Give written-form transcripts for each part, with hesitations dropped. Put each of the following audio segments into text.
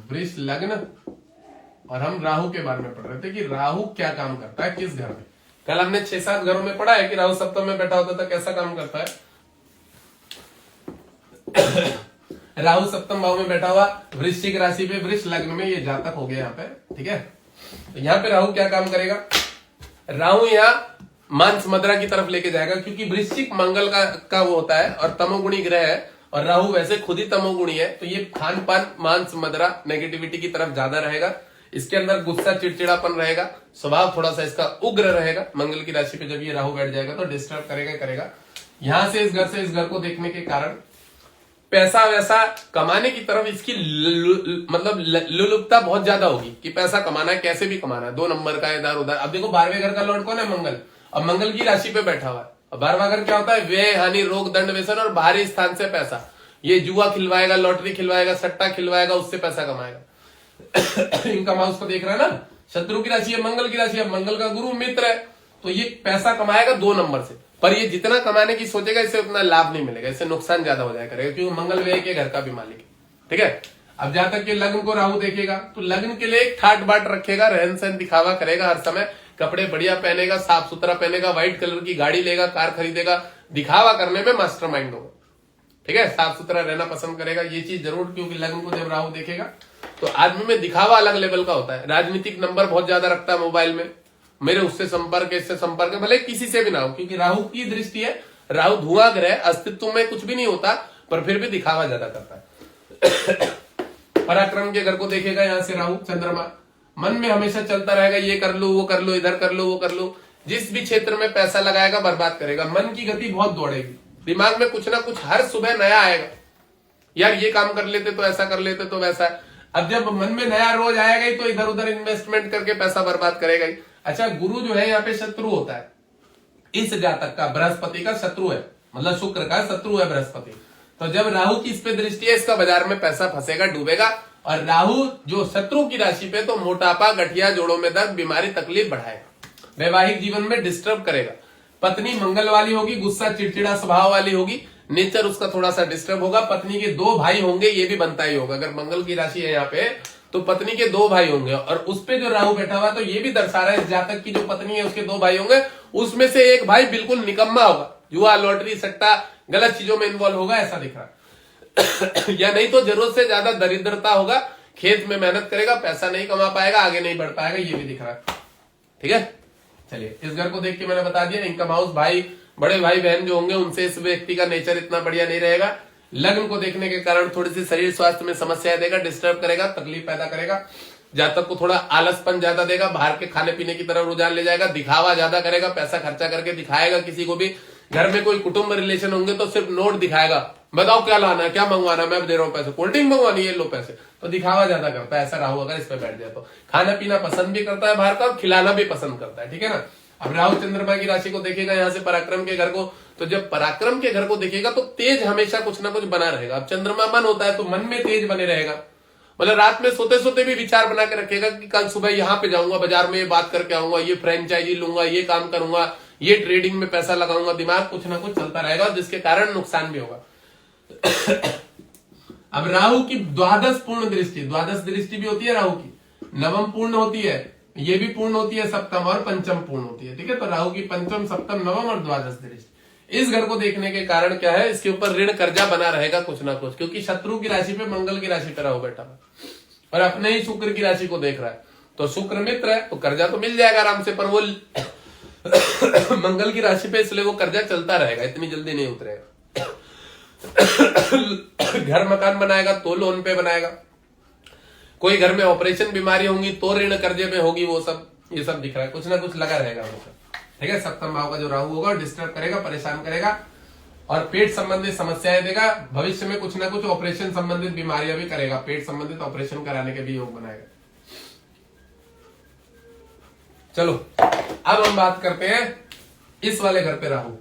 वृष लग्न, और हम राहु के बारे में पढ़ रहे थे कि राहु क्या काम करता है किस घर में। कल हमने 6-7 घरों में पढ़ा है कि राहु सप्तम में बैठा होता था कैसा काम करता है। राहु सप्तम भाव में बैठा हुआ वृश्चिक राशि पे वृष लग्न में, ये जातक हो गया यहाँ पे, ठीक है। तो यहाँ पे राहु क्या काम करेगा, राहु यहाँ मांस मदिरा की तरफ लेके जाएगा, क्योंकि वृश्चिक मंगल का वो होता है और तमोगुणी ग्रह है, और राहु वैसे खुद ही तमोगुणी है, तो ये खान पान मांस मदिरा नेगेटिविटी की तरफ ज्यादा रहेगा। इसके अंदर गुस्सा चिड़चिड़ापन रहेगा, स्वभाव थोड़ा सा इसका उग्र रहेगा। मंगल की राशि पे जब ये राहु बैठ जाएगा तो डिस्टर्ब करेगा। यहां से इस घर को देखने के कारण पैसा वैसा कमाने की तरफ इसकी मतलब लुलुपता बहुत ज्यादा होगी कि पैसा कमाना है, कैसे भी कमाना है, 2 नंबर का इधर उधर। अब देखो 12वें घर का लॉर्ड कौन है, मंगल, और मंगल की राशि पे बैठा हुआ है। और 12वां घर क्या होता है, व्यय हानि रोग दंड व्यसन और बाहरी स्थान से पैसा। ये जुआ खिलवाएगा, लॉटरी खिलवाएगा, सट्टा खिलवाएगा, उससे पैसा कमाएगा। इनकम हाउस को देख रहा है ना, शत्रु की राशि है, मंगल की राशि है, मंगल का गुरु मित्र है, तो ये पैसा कमाएगा 2 नंबर से। पर ये जितना कमाने की सोचेगा इससे उतना लाभ नहीं मिलेगा, इससे नुकसान ज्यादा हो जाया करेगा, क्योंकि मंगल व्यय के घर का भी मालिक है, ठीक है। अब जहां तक के लग्न को राहु देखेगा तो लग्न के लिए एक ठाट बाट रखेगा, रहन सहन दिखावा करेगा, हर समय कपड़े बढ़िया पहनेगा, साफ सुथरा पहनेगा, व्हाइट कलर की गाड़ी लेगा, कार खरीदेगा, दिखावा करने में मास्टरमाइंड होगा, ठीक है। साफ सुथरा रहना पसंद करेगा, ये चीज जरूर, क्योंकि लग्न को जब राहु देखेगा तो आदमी में दिखावा अलग लेवल का होता है। राजनीतिक नंबर बहुत ज्यादा रखता है मोबाइल में, मेरे उससे संपर्क इससे संपर्क, भले किसी से भी ना हो, क्योंकि राहु की दृष्टि है। राहु धुआं ग्रह, अस्तित्व में कुछ भी नहीं होता, पर फिर भी दिखावा ज्यादा करता है। पराक्रम के घर को देखेगा यहां से राहु चंद्रमा, मन में हमेशा चलता रहेगा, ये कर लो वो कर लो, इधर कर लो वो कर लो। जिस भी क्षेत्र में पैसा लगाएगा बर्बाद करेगा। मन की गति बहुत दौड़ेगी, दिमाग में कुछ ना कुछ हर सुबह नया आएगा, यार ये काम कर लेते तो ऐसा कर लेते तो वैसा। अब जब मन में नया रोज आएगा ही तो इधर उधर इन्वेस्टमेंट करके पैसा बर्बाद करेगा ही। अच्छा, गुरु जो है यहाँ पे शत्रु होता है, इस जातक का बृहस्पति का शत्रु है, मतलब शुक्र का शत्रु है बृहस्पति। तो जब राहु की इस पे दृष्टि है, इसका बाजार में पैसा फंसेगा, डूबेगा। और राहु जो शत्रु की राशि पे, तो मोटापा, गठिया, जोड़ों में दर्द, बीमारी, तकलीफ बढ़ाएगा, वैवाहिक जीवन में डिस्टर्ब करेगा। पत्नी मंगल वाली होगी, गुस्सा चिड़चिड़ा स्वभाव वाली होगी, नेचर उसका थोड़ा सा डिस्टर्ब होगा। पत्नी के 2 भाई होंगे, ये भी बनता ही होगा। अगर मंगल की राशि है यहाँ पे तो पत्नी के 2 भाई होंगे, और उस पे जो राहु बैठा हुआ तो ये भी दर्शा रहा है, इस जातक की जो पत्नी है उसके 2 भाई होंगे, उसमें से एक भाई बिल्कुल निकम्मा होगा, जुआ लॉटरी सट्टा गलत चीजों में इन्वॉल्व होगा, ऐसा दिख रहा है। या नहीं तो जरूरत से ज्यादा दरिद्रता होगा, खेत में मेहनत करेगा, पैसा नहीं कमा पाएगा, आगे नहीं बढ़ पाएगा, ये भी दिख रहा है, ठीक है। चलिए, इस घर को देख के मैंने बता दिया, इनकम हाउस, भाई, बड़े भाई बहन जो होंगे उनसे इस व्यक्ति का नेचर इतना बढ़िया नहीं रहेगा। लग्न को देखने के कारण थोड़ी सी शरीर स्वास्थ्य में समस्याएं देगा, डिस्टर्ब करेगा, तकलीफ पैदा करेगा। जातक को थोड़ा आलसपन ज्यादा देगा, बाहर के खाने पीने की तरफ रुझान ले जाएगा, दिखावा ज्यादा करेगा, पैसा खर्चा करके दिखाएगा किसी को भी। घर में कोई कुटुंब रिलेशन होंगे तो सिर्फ नोट दिखाएगा, बताओ क्या लाना है, क्या मंगवाना है, मैं दे रहा हूं पैसे, कोल्ड ड्रिंक मंगवानी है, लो पैसे, तो दिखावा ज्यादा करता है। ऐसा राहु अगर इस पे बैठ जाए तो खाना पीना पसंद भी करता है बाहर का, और खिलाना भी पसंद करता है, ठीक है ना। अब राहु चंद्रमा की राशि को देखेगा यहाँ से पराक्रम के घर को, तो जब पराक्रम के घर को देखेगा तो तेज हमेशा कुछ ना कुछ बना रहेगा। अब चंद्रमा मन होता है तो मन में तेज बने रहेगा, मतलब रात में सोते सोते भी विचार बना के रखेगा कि कल सुबह यहाँ पे जाऊंगा, बाजार में ये बात करके आऊंगा, ये फ्रेंचाइजी लूंगा, ये काम करूंगा, ये ट्रेडिंग में पैसा लगाऊंगा। दिमाग कुछ ना कुछ चलता रहेगा, जिसके कारण नुकसान भी होगा। अब राहु की द्वादश पूर्ण दृष्टि, द्वादश दृष्टि भी होती है राहु की, नवम पूर्ण होती है, ये भी पूर्ण होती है, सप्तम और पंचम पूर्ण होती है, ठीक है। तो राहु की पंचम, सप्तम, नवम और द्वादश दृष्टि इस घर को देखने के कारण क्या है, इसके ऊपर ऋण कर्जा बना रहेगा कुछ ना कुछ, क्योंकि शत्रु की राशि पे मंगल की राशि पे राहु बैठा हुआ और अपने ही शुक्र की राशि को देख रहा है, तो शुक्र मित्र है तो कर्जा तो मिल जाएगा आराम से, पर वो मंगल की राशि पे, इसलिए वो कर्जा चलता रहेगा, इतनी जल्दी नहीं उतरेगा। घर मकान बनाएगा तो लोन पे बनाएगा, कोई घर में ऑपरेशन बीमारी होंगी तो ऋण कर्जे में होगी, वो सब ये सब दिख रहा है, कुछ ना कुछ लगा रहेगा हमेशा, ठीक है। सप्तम भाव का जो राहु होगा डिस्टर्ब करेगा, परेशान करेगा और पेट संबंधित समस्याएं देगा। भविष्य में कुछ ना कुछ ऑपरेशन संबंधित बीमारियां भी करेगा, पेट संबंधित ऑपरेशन कराने के भी योग बनाएगा। चलो अब हम बात करते हैं इस वाले घर पे राहु,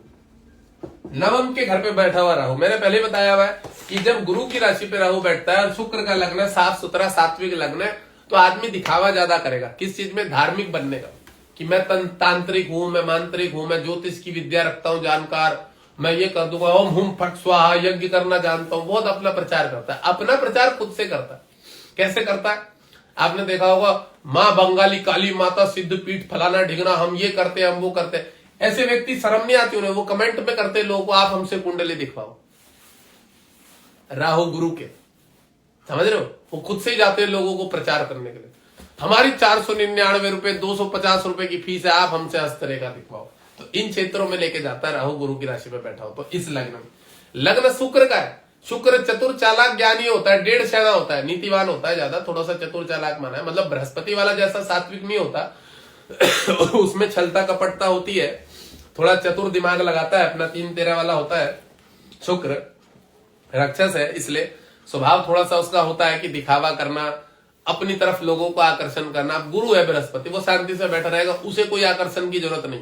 नवम के घर पे बैठा हुआ राहु। मैंने पहले बताया हुआ है कि जब गुरु की राशि पे राहु बैठता है और शुक्र का लग्न है, साफ सुथरा सात्विक लग्न है, तो आदमी दिखावा ज्यादा करेगा, किस चीज में, धार्मिक बनने का, कि मैं तांत्रिक हूं, मैं मांत्रिक हूं, मैं ज्योतिष की विद्या रखता हूं जानकार, मैं ये कर दूंगा, ओम हुम फट स्वाहा, यज्ञ करना जानता हूं, बहुत अपना प्रचार करता है, अपना प्रचार खुद से करता है, कैसे करता है? आपने देखा होगा, माँ बंगाली काली माता सिद्ध पीठ फलाना ढिगना, हम ये करते हैं, हम वो करते हैं। ऐसे व्यक्ति शर्म नहीं आती उन्हें, वो कमेंट में करते लोगों को, आप हमसे कुंडली दिखवाओ राहु गुरु के, समझ रहे हो? वो खुद से ही जाते हैं लोगों को प्रचार करने के लिए, हमारी 499 रुपए 250 रुपए की फीस है, आप हमसे हस्तरेखा दिखवाओ। तो इन क्षेत्रों में लेके जाता है राहु गुरु की राशि में बैठा हो। तो इस लग्न में, लग्न शुक्र का है, शुक्र चतुर चालाक ज्ञानी होता है, 1.5 शैना होता है, नीतिवान होता है ज्यादा, थोड़ा सा चतुर चालाक माना है, मतलब बृहस्पति वाला जैसा सात्विक नहीं होता उसमें छलता कपटता होती है, थोड़ा चतुर दिमाग लगाता है अपना, 3-13 वाला होता है। शुक्र राक्षस है, इसलिए स्वभाव थोड़ा सा उसका होता है कि दिखावा करना, अपनी तरफ लोगों को आकर्षण करना। अब गुरु है बृहस्पति, वो शांति से बैठा रहेगा, उसे कोई आकर्षण की जरूरत नहीं,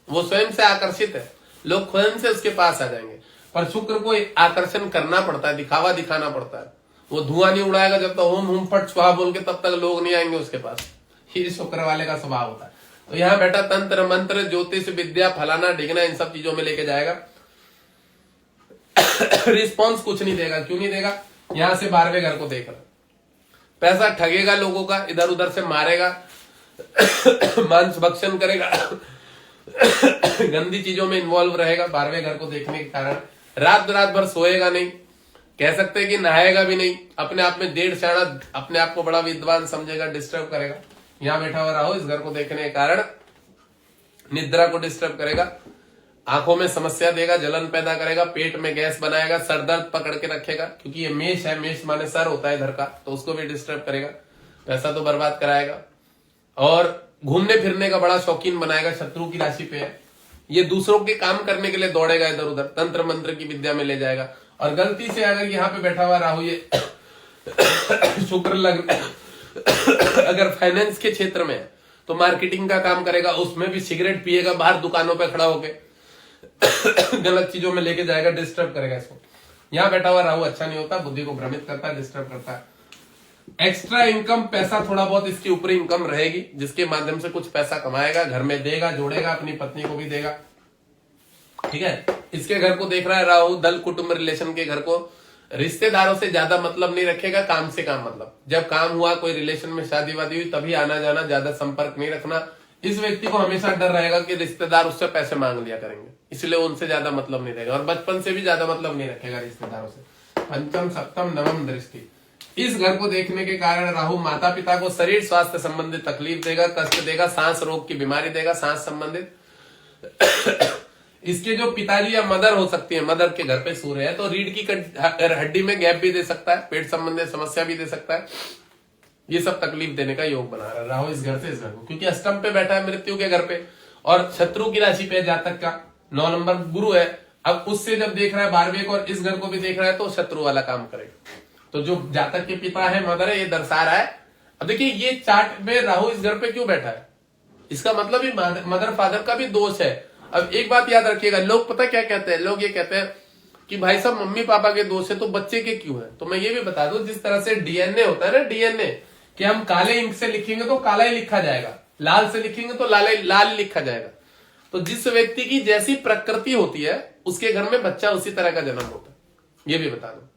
वो स्वयं से आकर्षित है, लोग स्वयं से उसके पास आ जाएंगे। पर शुक्र को आकर्षण करना पड़ता है, दिखावा दिखाना पड़ता है। वो धुआं नहीं उड़ाएगा जब तक ओम हुम फट स्वाहा बोल के, तब तक लोग नहीं आएंगे उसके पास। ये शुक्र वाले का स्वभाव होता है। तो यहाँ बैठा तंत्र मंत्र ज्योतिष विद्या फलाना ढिगना इन सब चीजों में लेके जाएगा। रिस्पॉन्स कुछ नहीं देगा। क्यों नहीं देगा? यहां से 12वें घर को देख रहा, पैसा ठगेगा लोगों का, इधर उधर से मारेगा, मांस भक्षण करेगा, गंदी चीजों में इन्वॉल्व रहेगा। 12वें घर को देखने के कारण रात भर सोएगा नहीं, कह सकते हैं कि नहाएगा भी नहीं, अपने आप में 1.5 शैना, अपने आप को बड़ा विद्वान समझेगा, डिस्टर्ब करेगा। यहां बैठा हुआ राहु इस घर को देखने के कारण निद्रा को डिस्टर्ब करेगा, आंखों में समस्या देगा, जलन पैदा करेगा, पेट में गैस बनाएगा, सर दर्द पकड़ के रखेगा, क्योंकि ये मेष है, मेष माने सर होता है इधर का, तो उसको भी डिस्टर्ब करेगा, पैसा तो बर्बाद कराएगा। और घूमने फिरने का बड़ा शौकीन बनाएगा, शत्रु की राशि पे है, ये दूसरों के काम करने के लिए दौड़ेगा इधर उधर, तंत्र मंत्र की विद्या में ले जाएगा। और गलती से अगर यहाँ पे बैठा हुआ राहु ये शुक्र लग्न अगर फाइनेंस के क्षेत्र में है तो मार्केटिंग का काम करेगा, उसमें भी सिगरेट पिएगा, बाहर दुकानों पे खड़ा होके गलत चीजों में लेके जाएगा, डिस्टर्ब करेगा इसको। यहां बैठा हुआ राहु अच्छा नहीं होता, बुद्धि को भ्रमित करता है, डिस्टर्ब करता है। एक्स्ट्रा इनकम, पैसा थोड़ा बहुत इसकी ऊपरी इनकम रहेगी, जिसके माध्यम से कुछ पैसा कमाएगा, घर में देगा, जोड़ेगा, अपनी पत्नी को भी देगा, ठीक है। इसके घर को देख रहा है राहु, दल कुटुंब रिलेशन के घर को, रिश्तेदारों से ज्यादा मतलब नहीं रखेगा, काम से काम मतलब, जब काम हुआ, कोई रिलेशन में शादी वादी हुई, तभी आना जाना, ज्यादा संपर्क नहीं रखना। इस व्यक्ति को हमेशा डर रहेगा कि रिश्तेदार उससे पैसे मांग लिया करेंगे, इसलिए उनसे ज्यादा मतलब नहीं रहेगा, और बचपन से भी ज्यादा मतलब नहीं रखेगा रिश्तेदारों से। पंचम सप्तम नवम दृष्टि इस घर को देखने के कारण राहु माता पिता को शरीर स्वास्थ्य संबंधित तकलीफ देगा, कष्ट देगा, सांस रोग की बीमारी देगा, सांस संबंधित। इसके जो पिताजी या मदर हो सकती है, मदर के घर पे सूर्य है तो रीढ़ की हड्डी में गैप भी दे सकता है, पेट संबंधित समस्या भी दे सकता है, ये सब तकलीफ देने का योग बना रहा है राहु इस घर से इस घर को, क्योंकि अष्टम पे बैठा है मृत्यु के घर पे, और शत्रु की राशि पे जातक का 9 नंबर गुरु है। अब उससे जब देख रहा है 12वें को और इस घर को भी देख रहा है तो शत्रु वाला काम करेगा। तो जो जातक के पिता है, मदर है, ये दर्शा रहा है। अब देखिए ये चार्ट में राहु इस घर पे क्यों बैठा है, इसका मतलब ही मदर फादर का भी दोष है। अब एक बात याद रखिएगा, लोग पता क्या कहते हैं, लोग ये कहते हैं कि भाई साहब मम्मी पापा के दोष है तो बच्चे के क्यों है। तो मैं ये भी बता दूं, जिस तरह से डीएनए होता है ना, डीएनए कि हम काले इंक से लिखेंगे तो काला ही लिखा जाएगा, लाल से लिखेंगे तो लाल ही लिखा जाएगा। तो जिस व्यक्ति की जैसी प्रकृति होती है उसके घर में बच्चा उसी तरह का जन्म होता है। ये भी बता दो,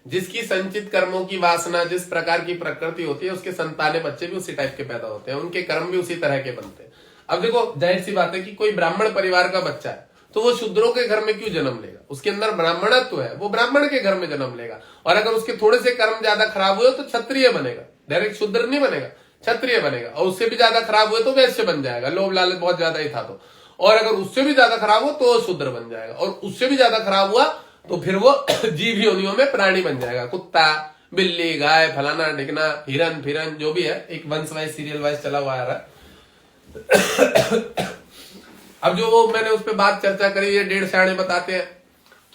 जिसकी संचित कर्मों की वासना, जिस प्रकार की प्रकृति होती है, उसके संताने बच्चे भी उसी टाइप के पैदा होते हैं, उनके कर्म भी उसी तरह के बनते हैं। अब देखो जाहिर सी बात है कि कोई ब्राह्मण परिवार का बच्चा है तो वो शूद्रों के घर में क्यों जन्म लेगा, उसके अंदर ब्राह्मणत्व है, वो ब्राह्मण के घर में जन्म लेगा। और अगर उसके थोड़े से कर्म ज्यादा खराब हुए तो क्षत्रिय बनेगा, डायरेक्ट शूद्र नहीं बनेगा, क्षत्रिय बनेगा। और उससे भी ज्यादा खराब हुए तो वैश्य बन जाएगा, लोभ लालच बहुत ज्यादा ही था तो। और अगर उससे भी ज्यादा खराब हो तो शूद्र बन जाएगा, और उससे भी ज्यादा खराब हुआ तो फिर वो जीव योनियों में प्राणी बन जाएगा, कुत्ता, बिल्ली, गाय, फलाना ढिकना, हिरन फिरन जो भी है, एक वंश वाइज सीरियल वाइज चला हुआ आ रहा है। अब जो वो मैंने उस पर बात चर्चा करी, ये 1.5 शैने बताते हैं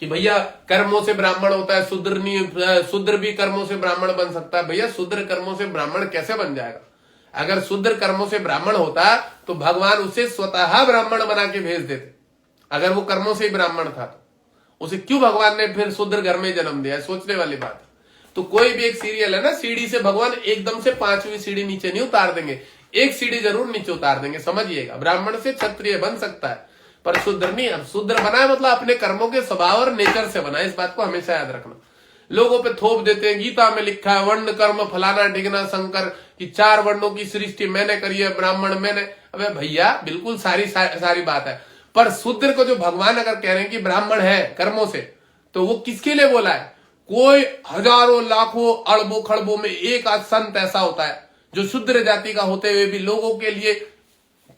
कि भैया कर्मों से ब्राह्मण होता है, शूद्र नहीं, शूद्र भी कर्मों से ब्राह्मण बन सकता है। भैया शूद्र कर्मों से ब्राह्मण कैसे बन जाएगा? अगर शूद्र कर्मों से ब्राह्मण होता तो भगवान उसे स्वतः ब्राह्मण बना के भेज देते। अगर वो कर्मों से ही ब्राह्मण था तो उसे क्यों भगवान ने फिर शूद्र घर में जन्म दिया? सोचने वाली बात है। तो कोई भी एक सीरियल है ना, सीढ़ी से भगवान एकदम से 5वीं सीढ़ी नीचे नहीं उतार देंगे, एक सीढ़ी जरूर नीचे उतार देंगे, समझिएगा। ब्राह्मण से क्षत्रिय बन सकता है पर शूद्र नहीं। अब शूद्र बना है मतलब अपने कर्मों के स्वभाव और नेचर से बना है, इस बात को हमेशा याद रखना। लोगों पे थोप देते हैं। गीता में लिखा है वर्ण कर्म फलाना ढिगना शंकर की 4 वर्णों की सृष्टि मैंने करी है, ब्राह्मण मैंने। अबे भैया बिल्कुल सारी बात है, पर शूद्र को जो भगवान अगर कह रहे हैं कि ब्राह्मण है कर्मों से, तो वो किसके लिए बोला है? कोई हजारों लाखों अरबों खरबों में एक आध संत ऐसा होता है जो शूद्र जाति का होते हुए भी लोगों के लिए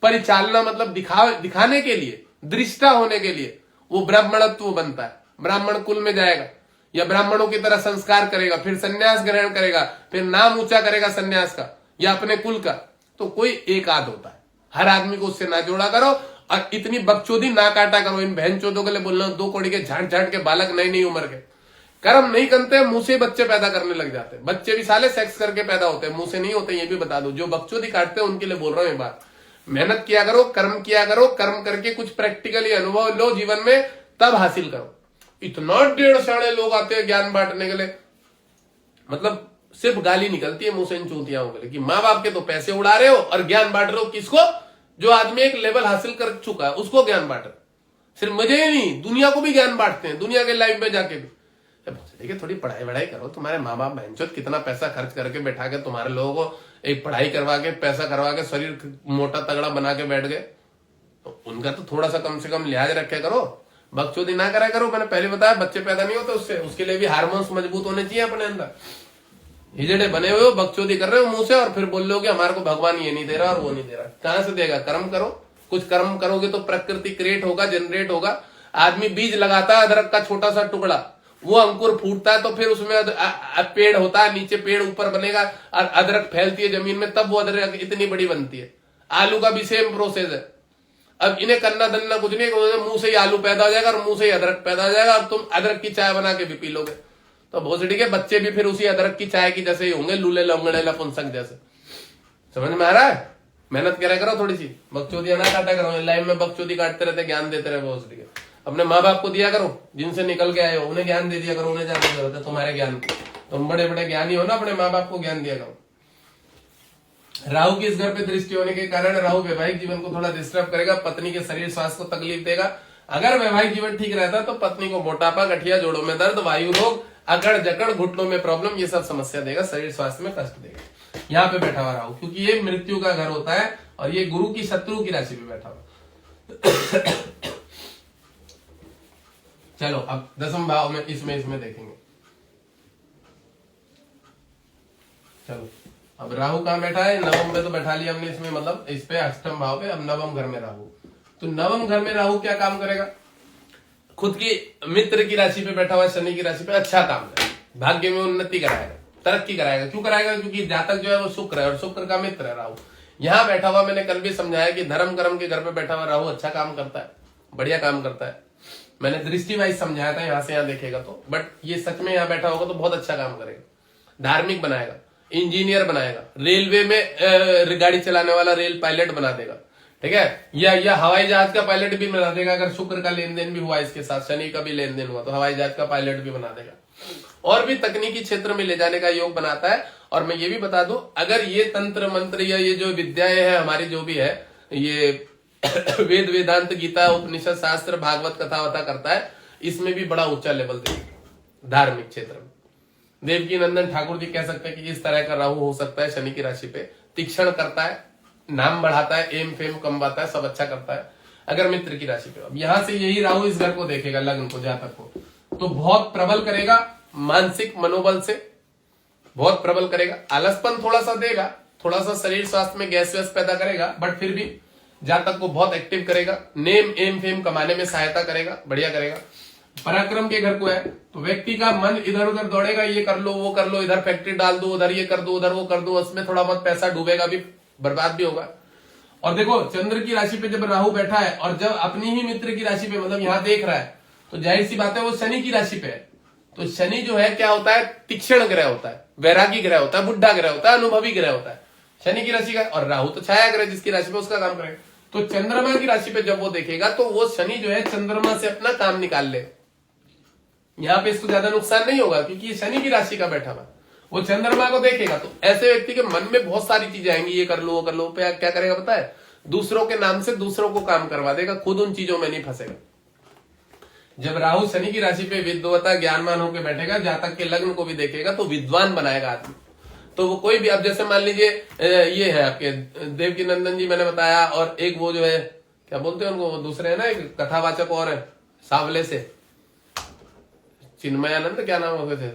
परिचालना मतलब दिखाने के लिए, दृष्टा होने के लिए वो ब्राह्मणत्व बनता है, ब्राह्मण कुल में जाएगा या ब्राह्मणों की तरह संस्कार करेगा, फिर सन्यास ग्रहण करेगा, फिर नाम ऊंचा करेगा सन्यास का या अपने कुल का। तो कोई एक आध होता है, हर आदमी को उससे ना जोड़ा करो और इतनी बकचोदी ना काटा करो। इन बहन चोदों के लिए बोलना 2 कौड़ी के झाट झाट के बालक नई उम्र के कर्म नहीं करते, मुंह से बच्चे पैदा करने लग जाते हैं। बच्चे भी साले सेक्स करके पैदा होते हैं, मुंह से नहीं होते, ये भी बता दो। जो बकचोदी काटते हैं उनके लिए बोल रहा हूं ये बात। मेहनत किया करो, कर्म किया करो, कर्म करके कुछ प्रैक्टिकली अनुभव लो जीवन में, तब हासिल करो। इतना 150 लोग आते हैं ज्ञान बांटने के लिए, मतलब सिर्फ गाली निकलती है मुंह से इन चूतियाओं के लिए कि माँ बाप के तो पैसे उड़ा रहे हो और ज्ञान बांट रहे हो किसको? जो आदमी एक लेवल हासिल कर चुका है उसको ज्ञान बांट रहे। सिर्फ मुझे ही नहीं, दुनिया को भी ज्ञान बांटते हैं, दुनिया के लाइफ में जाके भी। देखिए थोड़ी पढ़ाई वढ़ाई करो, तुम्हारे माँ बाप बहनचोद कितना पैसा खर्च करके बैठा के तुम्हारे लोगों को एक पढ़ाई करवा के पैसा करवा के शरीर मोटा तगड़ा बना के बैठ गए, तो उनका तो थोड़ा सा कम से कम लिहाज रखे करो, बकचोदी ना करा करो। मैंने पहले बताया बच्चे पैदा नहीं होते उससे, उसके लिए भी हार्मोन्स मजबूत होने चाहिए अपने अंदर। हिजड़े बने हुए हो, बकचोदी कर रहे हो मुंह से और फिर बोल लो कि हमारे को भगवान ये नहीं दे रहा और वो नहीं दे रहा। कहां से देगा? कर्म करो, कुछ कर्म करोगे तो प्रकृति क्रिएट होगा, जनरेट होगा। आदमी बीज लगाता है अदरक का छोटा सा टुकड़ा, वो अंकुर फूटता है तो फिर उसमें पेड़ होता है, नीचे पेड़ ऊपर बनेगा और अदरक फैलती है जमीन में, तब वो अदरक इतनी बड़ी बनती है। आलू का भी सेम प्रोसेस है। अब इन्हें करना धरना कुछ नहीं, मुंह से ही आलू पैदा हो जाएगा और मुंह से ही अदरक पैदा हो जाएगा और तुम अदरक की चाय बना के भी पी लोगे। तो भोसड़ी के बच्चे भी फिर उसी अदरक की चाय की जैसे ही होंगे, लूले लंगड़े लपुंसक जैसे। समझ में आ रहा है? मेहनत करा करो थोड़ी सी, बकचोदियां ना काटा करो। लाइफ में बकचोदी काटते रहते, ज्ञान देते रहे भोसड़ी के। अपने माँ बाप को दिया करो, जिनसे निकल के आए हो उन्हें ज्ञान दे दिया करो, उन्हें ज्यादा जरूरत है तुम्हारे ज्ञान की। तुम बड़े बड़े ज्ञानी हो ना, अपने माँ बाप को ज्ञान दिया करो। राहु की इस घर पे दृष्टि होने के कारण राहु वैवाहिक जीवन को थोड़ा डिस्टर्ब करेगा, पत्नी के शरीर स्वास्थ्य को तकलीफ देगा। अगर वैवाहिक जीवन ठीक रहता तो पत्नी को मोटापा, गठिया, जोड़ों में दर्द, वायु रोग, अकड़ जकड़, घुटनों में प्रॉब्लम, ये सब समस्या देगा, शरीर स्वास्थ्य में कष्ट देगा। यहाँ पे बैठा हुआ राहु, क्योंकि ये मृत्यु का घर होता है और ये गुरु की शत्रु की राशि पे बैठा हुआ। चलो अब 10वें भाव में इसमें देखेंगे। चलो अब राहु कहां बैठा है? नवम में तो बैठा लिया हमने इसमें, मतलब इस पे 8वें भाव पे। अब नवम घर में राहु, तो नवम घर में राहु क्या काम करेगा? खुद की मित्र की राशि पे बैठा हुआ शनि की राशि पे अच्छा काम करेगा, भाग्य में उन्नति कराएगा, तरक्की कराएगा। क्यों कराएगा? क्योंकि जातक जो है वो शुक्र है और शुक्र का मित्र है राहु। यहाँ बैठा हुआ, मैंने कल भी समझाया कि धर्म कर्म के घर पे बैठा हुआ राहु अच्छा काम करता है, बढ़िया काम करता है। मैंने दृष्टि वाइज समझाया था, यहाँ से यहाँ देखेगा तो, बट ये सच में यहाँ बैठा होगा तो बहुत अच्छा काम करेगा, धार्मिक बनाएगा, इंजीनियर बनाएगा, रेलवे में गाड़ी चलाने वाला रेल पायलट बना देगा, ठीक है, या हवाई जहाज का पायलट भी बना देगा। अगर शुक्र का लेन देन भी हुआ इसके साथ, शनि का भी लेन देन हुआ तो हवाई जहाज का पायलट भी बना देगा। और भी तकनीकी क्षेत्र में ले जाने का योग बनाता है। और मैं ये भी बता दूं, अगर ये तंत्र मंत्र या ये जो विद्याएं हैं हमारी जो भी है, ये वेद वेदांत गीता उपनिषद शास्त्र भागवत कथा वथा करता है, इसमें भी बड़ा ऊंचा लेवल देगा धार्मिक क्षेत्र में। देवकी नंदन ठाकुर जी कह सकते हैं कि इस तरह का राहु हो सकता है शनि की राशि पे, तीक्ष्ण करता है, नाम बढ़ाता है, एम फेम कमवाता है, सब अच्छा करता है अगर मित्र की राशि पे। अब यहां से यही राहु इस घर को देखेगा, लग्न को, जातक को, तो बहुत प्रबल करेगा, मानसिक मनोबल से बहुत प्रबल करेगा। आलसपन थोड़ा सा देगा, थोड़ा सा शरीर स्वास्थ्य में गैस वैस पैदा करेगा, बट फिर भी जातक को बहुत एक्टिव करेगा, नेम एम फेम कमाने में सहायता करेगा, बढ़िया करेगा। पराक्रम के घर को है तो व्यक्ति का मन इधर उधर दौड़ेगा, ये कर लो वो कर लो, इधर फैक्ट्री डाल दो, उधर ये कर दो, उधर वो कर दो, उसमें थोड़ा बहुत पैसा डूबेगा भी, बर्बाद भी होगा। और देखो चंद्र की राशि पे जब राहु बैठा है और जब अपनी ही मित्र की राशि पे, मतलब यहां देख रहा है, तो जाहिर सी बात है वो शनि की राशि पे है। तो शनि जो है क्या होता है? तीक्ष्ण ग्रह होता है, वैरागी ग्रह होता है, बुढ़ा ग्रह होता है, अनुभवी ग्रह होता है शनि की राशि का। और राहु तो छाया ग्रह, जिसकी राशि पे उसका काम करेगा। तो चंद्रमा की राशि पे जब वो देखेगा तो वो शनि जो है चंद्रमा से अपना काम निकाल ले। यहाँ पे इसको ज्यादा नुकसान नहीं होगा क्योंकि ये शनि की राशि का बैठा हुआ, वो चंद्रमा को देखेगा तो ऐसे व्यक्ति के मन में बहुत सारी चीजें आएंगी, ये कर लो वो कर लो। क्या करेगा पता है? दूसरों के नाम से दूसरों को काम करवा देगा, खुद उन चीजों में नहीं फंसेगा। जब राहु शनि की राशि पे विद्वता ज्ञानवान होकर बैठेगा, जातक के लग्न को भी देखेगा तो विद्वान बनाएगा आदमी। तो वो कोई भी, अब जैसे मान लीजिए ये है आपके देवकी नंदन जी मैंने बताया, और एक वो जो है क्या बोलते हैं उनको, वो दूसरे है ना एक कथावाचक और है सांवले से, चिन्मयानंद क्या नाम होते थे,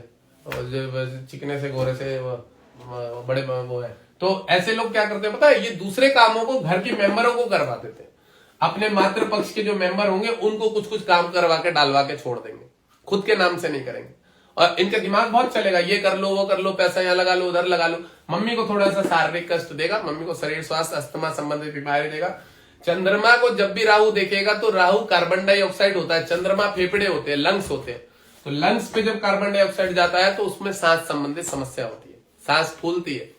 और जो चिकने से गोरे से वो बड़े वो है। तो ऐसे लोग क्या करते हैं पता है, ये दूसरे कामों को घर के मेंबरों को करवा देते हैं। अपने मातृ पक्ष के जो मेंबर होंगे उनको कुछ कुछ काम करवा के डालवा के छोड़ देंगे, खुद के नाम से नहीं करेंगे। और इनका दिमाग बहुत चलेगा, ये कर लो वो कर लो, पैसा यहाँ लगा लो उधर लगा लो। मम्मी को थोड़ा सा शारीरिक कष्ट देगा, मम्मी को शरीर स्वास्थ्य अस्थमा संबंधित बीमारी देगा। चंद्रमा को जब भी राहु देखेगा तो राहु कार्बन डाइऑक्साइड होता है, चंद्रमा फेफड़े होते हैं, लंग्स होते हैं। तो लंग्स पे जब कार्बन डाइऑक्साइड जाता है तो उसमें सांस संबंधित समस्या होती है, सांस फूलती है,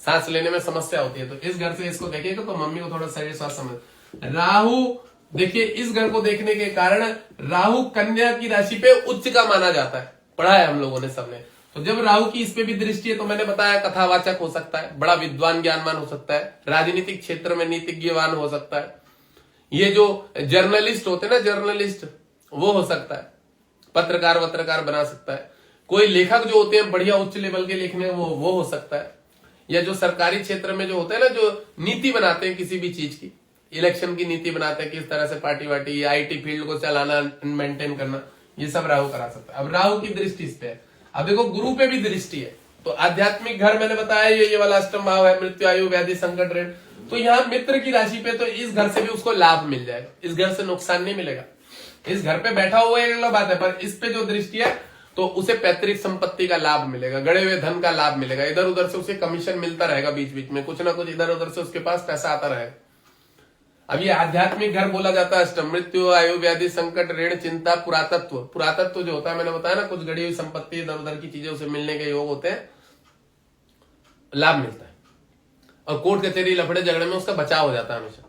सांस लेने में समस्या होती है। तो इस घर से इसको देखेगा तो मम्मी को थोड़ा शरीर स्वास्थ्य संबंधित। राहु देखिए इस घर को देखने के कारण राहु कन्या की राशि पे उच्च का माना जाता है, पढ़ा है हम लोगों ने सबने। तो जब राहु की इस पे भी दृष्टि है तो मैंने बताया कथावाचक हो सकता है, बड़ा विद्वान ज्ञानवान हो सकता है, राजनीतिक क्षेत्र में नीतिज्ञवान हो सकता है, ये जो जर्नलिस्ट होते हैं ना जर्नलिस्ट वो हो सकता है, पत्रकार वत्रकार बना सकता है, कोई लेखक जो होते हैं बढ़िया उच्च लेवल के लिखने वो हो सकता है, या जो सरकारी क्षेत्र में जो होते हैं ना जो नीति बनाते हैं किसी भी चीज की, इलेक्शन की नीति बनाते हैं किस तरह से पार्टी वार्टी या आईटी फील्ड को चलाना मेंटेन करना, ये सब राहु करा सकता है। अब राहु की दृष्टि इस पे है। अब देखो गुरु पे भी दृष्टि है, तो आध्यात्मिक घर मैंने बताया ये वाला अष्टम भाव है, मृत्यु आयु व्याधि संकट ऋण। तो यहाँ मित्र की राशि पे तो इस घर से भी उसको लाभ मिल जाएगा, इस घर से नुकसान नहीं मिलेगा। इस घर पे बैठा हुआ एक अलग बात है, पर इस पे जो दृष्टि है तो उसे पैतृक संपत्ति का लाभ मिलेगा, गड़े हुए धन का लाभ मिलेगा, इधर उधर से उसे कमीशन मिलता रहेगा, बीच बीच में कुछ ना कुछ इधर उधर से उसके पास पैसा आता रहेगा। अब ये आध्यात्मिक घर बोला जाता है अष्टम, मृत्यु आयु व्याधि संकट ऋण चिंता पुरातत्व। पुरातत्व जो होता है मैंने बताया ना, कुछ गड़ी हुई संपत्ति इधर उधर की चीजें उसे मिलने के योग होते हैं, लाभ मिलता है। और कोर्ट कचहरी लफड़े झगड़े में उसका बचाव हो जाता है हमेशा।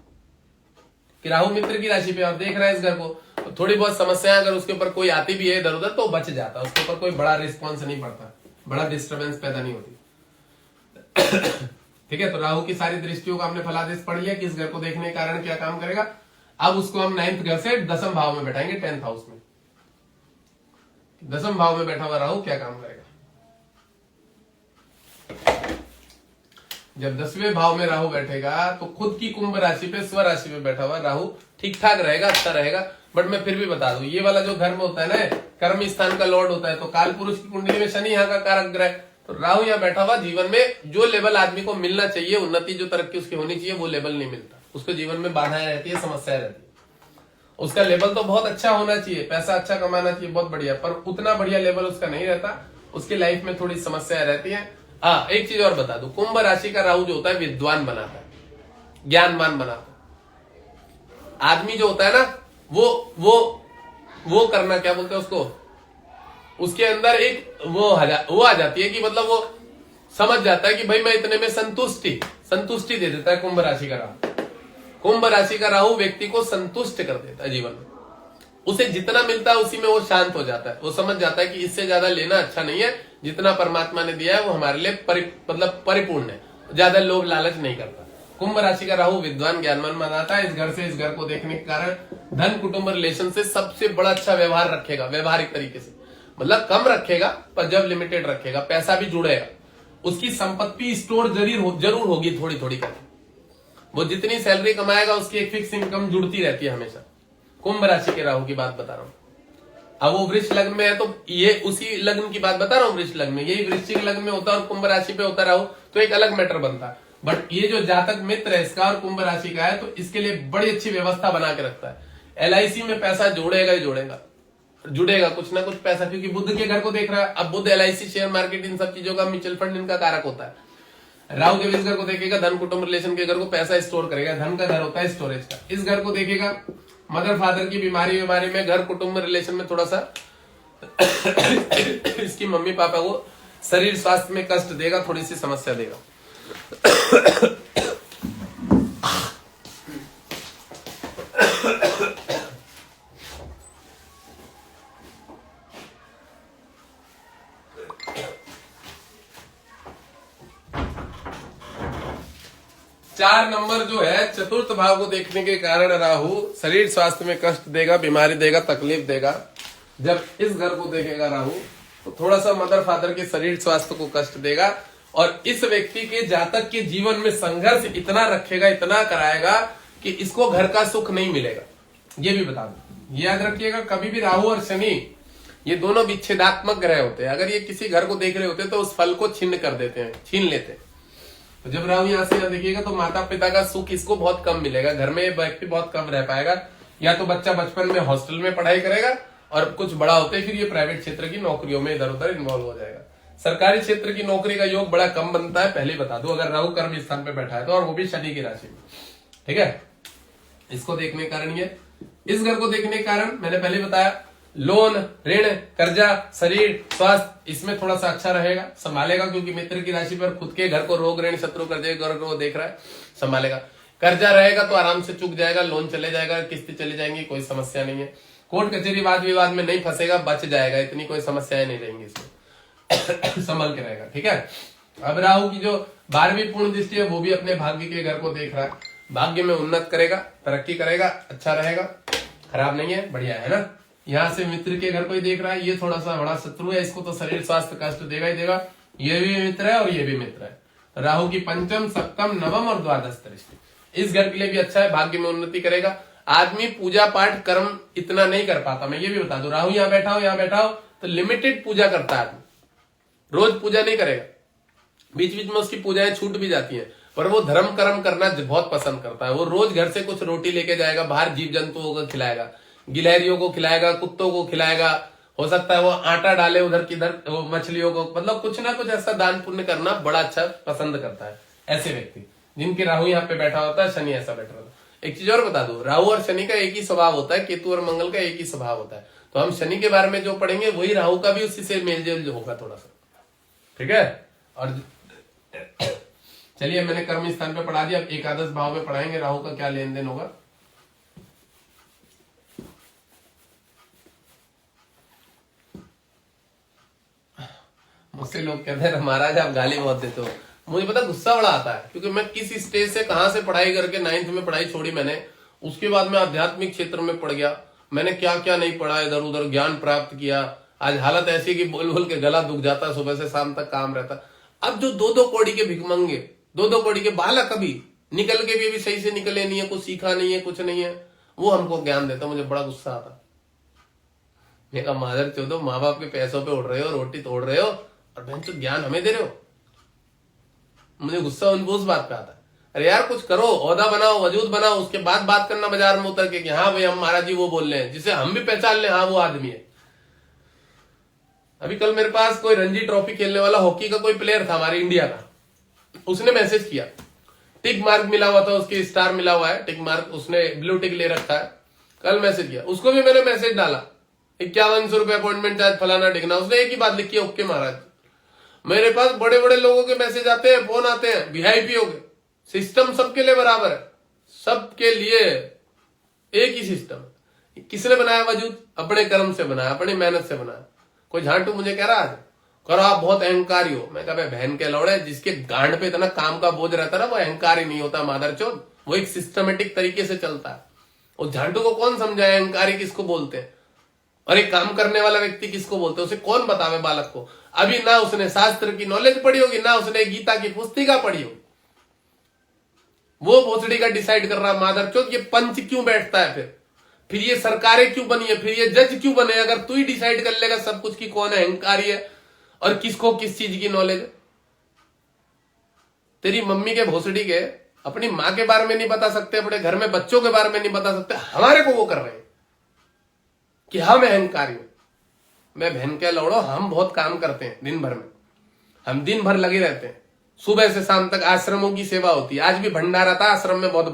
कि राहु मित्र की राशि पे आप देख रहे हैं इस घर को, तो थोड़ी बहुत समस्याएं अगर उसके ऊपर कोई आती भी है इधर उधर तो बच जाता है, उसके ऊपर कोई बड़ा रिस्पॉन्स नहीं पड़ता, बड़ा डिस्टर्बेंस पैदा नहीं होती। ठीक है, तो राहु की सारी दृष्टियों का हमने फलादेश पढ़ लिया कि इस घर को देखने के कारण क्या काम करेगा। अब उसको हम 9th घर से 10th भाव में बैठाएंगे, 10th हाउस में। 10th भाव में बैठा हुआ राहु क्या काम करेगा। जब 10वें भाव में राहु बैठेगा तो खुद की कुंभ राशि पे स्व राशि पे बैठा हुआ राहु ठीक ठाक रहेगा, अच्छा रहेगा। बट मैं फिर भी बता दूं, ये वाला जो घर में होता है ना, कर्म स्थान का लॉर्ड होता है, तो काल पुरुष की कुंडली में शनि यहाँ का कारक ग्रह, तो राहु यहाँ बैठा हुआ जीवन में जो लेवल आदमी को मिलना चाहिए, उन्नति जो तरक्की उसकी होनी चाहिए, वो लेवल नहीं मिलता उसको। जीवन में बाधाएं रहती है, समस्याएं रहती है। उसका लेवल तो बहुत अच्छा होना चाहिए, पैसा अच्छा कमाना चाहिए, बहुत बढ़िया, पर उतना बढ़िया लेवल उसका नहीं रहता, उसकी लाइफ में थोड़ी समस्याएं रहती है। हाँ, एक चीज और बता दूं, कुंभ राशि का राहु जो होता है विद्वान बनाता है, ज्ञानवान बनाता है। आदमी जो होता है ना वो करना क्या बोलते हैं उसको, उसके अंदर एक वो आ जाती है कि मतलब वो समझ जाता है कि भाई मैं इतने में संतुष्टि दे देता है कुंभ राशि का राहु। कुंभ राशि का राहु व्यक्ति को संतुष्ट कर देता है जीवन में, उसे जितना मिलता है उसी में वो शांत हो जाता है। वो समझ जाता है कि इससे ज्यादा लेना अच्छा नहीं है, जितना परमात्मा ने दिया है वो हमारे लिए परिपूर्ण है, ज्यादा लोभ लालच नहीं करता। कुंभ राशि का राहु विद्वान ज्ञानवान बनाता है। इस घर से इस घर को देखने के कारण धन कुटुंब रिलेशन से सबसे बड़ा अच्छा व्यवहार रखेगा, व्यवहारिक तरीके से, मतलब कम रखेगा पर जब लिमिटेड रखेगा, पैसा भी जुड़ेगा, उसकी संपत्ति स्टोर जरूर होगी थोड़ी थोड़ी करके। वो जितनी सैलरी कमाएगा उसकी एक फिक्स इनकम जुड़ती रहती है हमेशा। कुंभ राशि के राहु की बात बता रहा हूं। अब वो वृक्ष लग्न में है तो ये उसी लग्न की बात बता रहा हूँ, वृक्ष लग्न में, यही वृश्चिक लग्न में होता है और कुंभ राशि पे होता राहु तो एक अलग मैटर बनता है। बट ये जो जातक मित्र है इसका और कुंभ राशि का है, तो इसके लिए बड़ी अच्छी व्यवस्था बना के रखता है। LIC में पैसा जोड़ेगा ही जुड़ेगा कुछ ना कुछ पैसा, क्योंकि बुध के घर को देख रहा है। अब बुध LIC शेयर मार्केट इन सब चीजों का, म्यूचुअल फंड इनका कारक होता है। राहु जब इस घर को देखेगा धन कुटुंब रिलेशन के घर को पैसा स्टोर करेगा, धन का घर होता है स्टोरेज का। इस घर को देखेगा मदर फादर की बीमारी में, घर कुटुंब रिलेशन में थोड़ा सा इसकी मम्मी पापा को शरीर स्वास्थ्य में कष्ट देगा, थोड़ी सी समस्या देगा। 4 नंबर जो है, चतुर्थ भाव को देखने के कारण राहु शरीर स्वास्थ्य में कष्ट देगा, बीमारी देगा, तकलीफ देगा। जब इस घर को देखेगा राहु तो थोड़ा सा मदर फादर के शरीर स्वास्थ्य को कष्ट देगा, और इस व्यक्ति के जातक के जीवन में संघर्ष इतना रखेगा, इतना कराएगा कि इसको घर का सुख नहीं मिलेगा। ये भी बता दो, याद रखिएगा, कभी भी राहु और शनि ये दोनों विच्छेदात्मक ग्रह होते हैं। अगर ये किसी घर को देख रहे होते तो उस फल को छीन कर देते हैं, छीन लेते हैं। तो जब राहु यहाँ से देखिएगा तो माता पिता का सुख इसको बहुत कम मिलेगा, घर में व्यक्ति बहुत कम रह पाएगा। या तो बच्चा बचपन में हॉस्टल में पढ़ाई करेगा और कुछ बड़ा होते ही फिर ये प्राइवेट क्षेत्र की नौकरियों में इधर उधर इन्वॉल्व हो जाएगा। सरकारी क्षेत्र की नौकरी का योग बड़ा कम बनता है, पहले बता दो, अगर राहु कर्म स्थान पे बैठा है तो, और वो भी शनि की राशि में। ठीक है, इसको देखने के कारण ये, इस घर को देखने के कारण मैंने पहले बताया, लोन, ऋण, कर्जा, शरीर स्वास्थ्य इसमें थोड़ा सा अच्छा रहेगा, संभालेगा, क्योंकि मित्र की राशि पर खुद के घर को रोग, ऋण, शत्रु, कर्जे घर को देख रहा है, संभालेगा। कर्जा रहेगा तो आराम से चुक जाएगा, लोन चले जाएगा, किस्तें चली जाएंगी, कोई समस्या नहीं है। कोर्ट कचहरी वाद विवाद में नहीं फंसेगा, बच जाएगा, इतनी कोई समस्याएं नहीं रहेंगी इसमें। संभल के रहेगा। ठीक है, अब राहु की जो 12वीं पूर्ण दृष्टि है वो भी अपने भाग्य के घर को देख रहा है, भाग्य में उन्नत करेगा, तरक्की करेगा, अच्छा रहेगा, खराब नहीं है, बढ़िया है ना। यहाँ से मित्र के घर को ही देख रहा है, ये थोड़ा सा बड़ा शत्रु है, इसको तो शरीर स्वास्थ्य कष्ट देगा ही देगा। ये भी मित्र है और ये भी मित्र है। राहु की पंचम, सप्तम, नवम और द्वादश दृष्टि इस घर के लिए भी अच्छा है, भाग्य में उन्नति करेगा। आदमी पूजा पाठ कर्म इतना नहीं कर पाता, मैं ये भी बता दूं, राहु यहाँ बैठा हो तो लिमिटेड पूजा करता है आदमी, रोज पूजा नहीं करेगा, बीच बीच में उसकी पूजाएं छूट भी जाती हैं, पर वो धर्म कर्म करना बहुत पसंद करता है। वो रोज घर से कुछ रोटी लेके जाएगा, बाहर जीव जंतुओं को खिलाएगा, गिलहरियों को खिलाएगा, कुत्तों को खिलाएगा, हो सकता है वो आटा डाले उधर किधर, वो मछलियों को, मतलब कुछ ना कुछ ऐसा दान पुण्य करना बड़ा अच्छा पसंद करता है। ऐसे व्यक्ति जिनके राहु यहाँ पे बैठा होता है, शनि ऐसा बैठा होता है। एक चीज और बता दो, राहु और शनि का एक ही स्वभाव होता है, केतु और मंगल का एक ही स्वभाव होता है। तो हम शनि के बारे में जो पढ़ेंगे वही राहु का भी उसी से मेलजोल होगा थोड़ा सा। ठीक है, और चलिए मैंने कर्म स्थान पे पढ़ा दिया, अब एकादश भाव में पढ़ाएंगे राहु का क्या लेन देन होगा। मुझसे लोग कहते हैं महाराज आप गाली बहुत देते हो, मुझे पता गुस्सा बड़ा आता है, क्योंकि मैं किस स्टेज से कहां से पढ़ाई करके 9th में पढ़ाई छोड़ी मैंने, उसके बाद मैं आध्यात्मिक क्षेत्र में पढ़ गया, मैंने क्या क्या नहीं पढ़ा, इधर उधर ज्ञान प्राप्त किया। आज हालत ऐसी कि बोल बोल के गला दुख जाता, सुबह से शाम तक काम रहता। अब जो 2-2 कौड़ी के भिखमंगे, 2-2 कौड़ी के बालक अभी निकल के भी अभी सही से निकले नहीं है, कुछ सीखा नहीं है, कुछ नहीं है, वो हमको ज्ञान देता, मुझे बड़ा गुस्सा आता। मैं कहा मादर चौधो, माँ बाप के पैसों पे उड़ रहे हो, रोटी तोड़ रहे हो, और बहन तो ज्ञान हमें दे रहे हो। मुझे गुस्सा उस बात पे आता है, अरे यार कुछ करो, ओहदा बनाओ, वजूद बनाओ, उसके बाद बात करना बाजार में उतर के कि हाँ भाई हम महाराज जी वो बोल रहे हैं, जिसे हम भी पहचान ले, हाँ वो आदमी है। अभी कल मेरे पास कोई रणजी ट्रॉफी खेलने वाला हॉकी का कोई प्लेयर था हमारे इंडिया का, उसने मैसेज किया, टिक मार्क मिला हुआ था, उसके स्टार मिला हुआ है, टिक मार्क, उसने ब्लू टिक ले रखा है। कल मैसेज किया, उसको भी मैंने मैसेज डाला, 5100 रुपए अपॉइंटमेंट चार्ज फलाना टिकना, उसने एक ही बात लिखी है, ओके महाराज। मेरे पास बड़े बड़े लोगों के मैसेज आते हैं, फोन आते हैं, वीआईपी हो गए, सिस्टम सबके लिए बराबर है, सबके लिए एक ही सिस्टम। किसने बनाया वजूद? अपने कर्म से बनाया, अपनी मेहनत से बनाया। कोई झांटू मुझे कह रहा आज करो आप बहुत अहंकारी हो, मैं कहा बहन के लौड़े, जिसके गांड पे इतना काम का बोझ रहता है ना, वो अहंकारी नहीं होता मादरचोद, वो एक सिस्टमेटिक तरीके से चलता है। उस झांटू को कौन समझाए अहंकारी किसको बोलते हैं, और एक काम करने वाला व्यक्ति किसको बोलते हैं, उसे कौन बतावे बालक को। अभी ना उसने शास्त्र की नॉलेज पढ़ी होगी, ना उसने गीता की पुस्तिका पढ़ी होगी, वो भोसड़ी का डिसाइड कर रहा मादरचोद ये पंच क्यों बैठता है, फिर ये सरकारें क्यों बनी है, फिर ये जज क्यों बने। अगर तू ही डिसाइड कर लेगा सब कुछ की कौन अहंकारी है और किसको किस चीज की नॉलेज है। तेरी मम्मी के भोसड़ी के अपनी मां के बारे में नहीं बता सकते, अपने घर में बच्चों के बारे में नहीं बता सकते, हमारे को वो कर रहे हैं कि हम अहंकारी हैं। मैं बहन के लौड़ो, हम बहुत काम करते हैं दिन भर में, हम दिन भर लगे रहते हैं, सुबह से शाम तक आश्रमों की सेवा होती है। आज भी भंडारा था आश्रम में, बहुत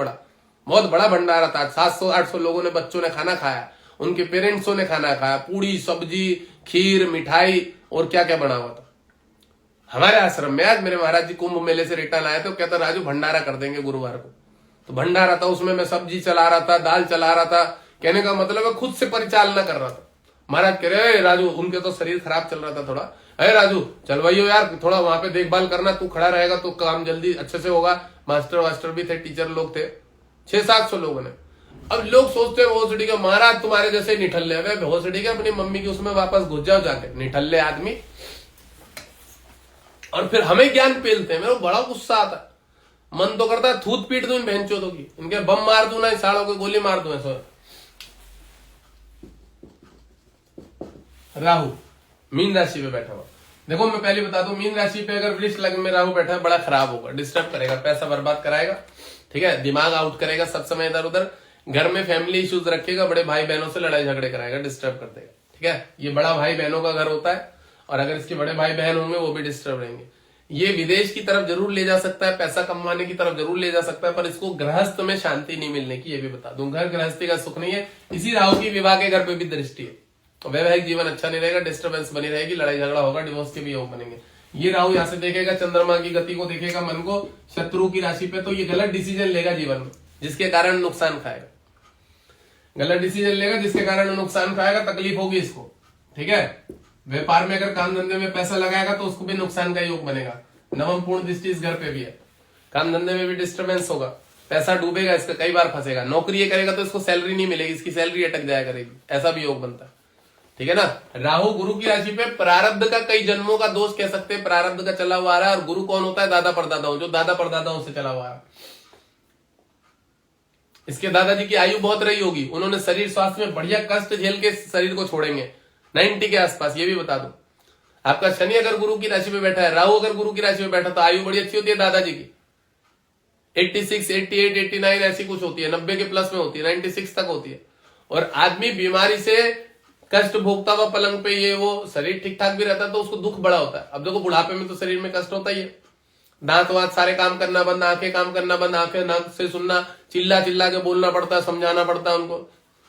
बड़ा भंडारा था। 700-800 लोगों ने, बच्चों ने खाना खाया, उनके पेरेंट्सों ने खाना खाया, पूड़ी सब्जी खीर मिठाई और क्या क्या बना हुआ था हमारे आश्रम में। आज मेरे महाराज जी कुंभ मेले से रिटर्न आए थे, कहता राजू भंडारा कर देंगे गुरुवार को, तो भंडारा था, उसमें मैं सब्जी चला रहा था, दाल चला रहा था। कहने का मतलब है खुद से परिचालना कर रहा था। महाराज कह रहे राजू, उनके तो शरीर खराब चल रहा था थोड़ा, अरे राजू चल भाइयो यार थोड़ा वहां पे देखभाल करना, तू खड़ा रहेगा तो काम जल्दी अच्छे से होगा। मास्टर वास्टर भी थे, टीचर लोग थे, 600-700 लोगों ने। अब लोग सोचते हैं भोसड़ी के महाराज तुम्हारे जैसे निठल्ले, अबे भोसड़ी के अपनी मम्मी की उसमें वापस घुस जाओ जाके, निठल्ले आदमी। और फिर हमें ज्ञान पेलते हैं। मेरे को बड़ा गुस्सा आता है, मन तो करता है थूत पीट दूं इन बहनचोदों की, इनके बम मार दूं ना, साड़ों को गोली मार दूं ऐसा। राहु मीन राशि पे बैठा हुआ, देखो मैं पहले बता दूं, मीन राशि पे अगर वृष लग्न में राहु बैठा है बड़ा खराब होगा, डिस्टर्ब करेगा, पैसा बर्बाद कराएगा, ठीक है, दिमाग आउट करेगा सब समय इधर उधर, घर में फैमिली इश्यूज रखेगा, बड़े भाई बहनों से लड़ाई झगड़े कराएगा, डिस्टर्ब कर देगा, ठीक है। ये बड़ा भाई बहनों का घर होता है, और अगर इसके बड़े भाई बहन होंगे वो भी डिस्टर्ब रहेंगे। ये विदेश की तरफ जरूर ले जा सकता है, पैसा कमाने की तरफ जरूर ले जा सकता है, पर इसको गृहस्थ में शांति नहीं मिलने की, ये भी बता दूं, घर गृहस्थी का सुख नहीं है। इसी राहु की विवाह के घर पे भी दृष्टि है, तो वैवाहिक जीवन अच्छा नहीं रहेगा, डिस्टर्बेंस बनी रहेगी, लड़ाई झगड़ा होगा, डिवोर्स के भी योग बनेंगे। ये राहु यहाँ से देखेगा, चंद्रमा की गति को देखेगा, मन को, शत्रु की राशि पे, तो ये गलत डिसीजन लेगा जीवन में, जिसके कारण नुकसान खाएगा, गलत डिसीजन लेगा जिसके कारण नुकसान खाएगा, तकलीफ होगी इसको, ठीक है। व्यापार में अगर काम धंधे में पैसा लगाएगा तो उसको भी नुकसान का योग बनेगा। नवम पूर्ण दृष्टि इस घर पे भी है, काम धंधे में भी डिस्टर्बेंस होगा, पैसा डूबेगा इसका, कई बार फंसेगा, नौकरी ये करेगा तो इसको सैलरी नहीं मिलेगी, इसकी सैलरी अटक जाया करेगी, ऐसा भी योग बनता है, ठीक है ना। राहु गुरु की राशि पे प्रारब्ध का, कई जन्मों का दोष कह सकते हैं, प्रारब्ध का चला हुआ आ रहा है। और गुरु कौन होता है? दादा परदादाओं, जो दादा परदादाओं से चला हुआ आ रहा है। इसके दादाजी की आयु बहुत रही होगी, उन्होंने शरीर स्वास्थ्य में बढ़िया कष्ट झेल के शरीर को छोड़ेंगे 90 के आसपास, ये भी बता दो। आपका शनि अगर गुरु की राशि में बैठा है, राहु अगर गुरु की राशि में बैठा तो आयु बड़ी अच्छी होती है दादाजी की, 86, 88, 89 ऐसी कुछ होती है, 90 के प्लस में होती है, 96 तक होती है। और आदमी बीमारी से कष्ट भोगता हुआ पलंग पे, ये वो शरीर ठीक ठाक भी रहता है तो उसको दुख बड़ा होता है। अब देखो बुढ़ापे में तो शरीर में कष्ट होता ही है, दांत वात सारे काम करना बंद, आंखें काम करना बंद, आंखें नाक से सुनना, चिल्ला चिल्ला के बोलना पड़ता है, समझाना पड़ता है उनको,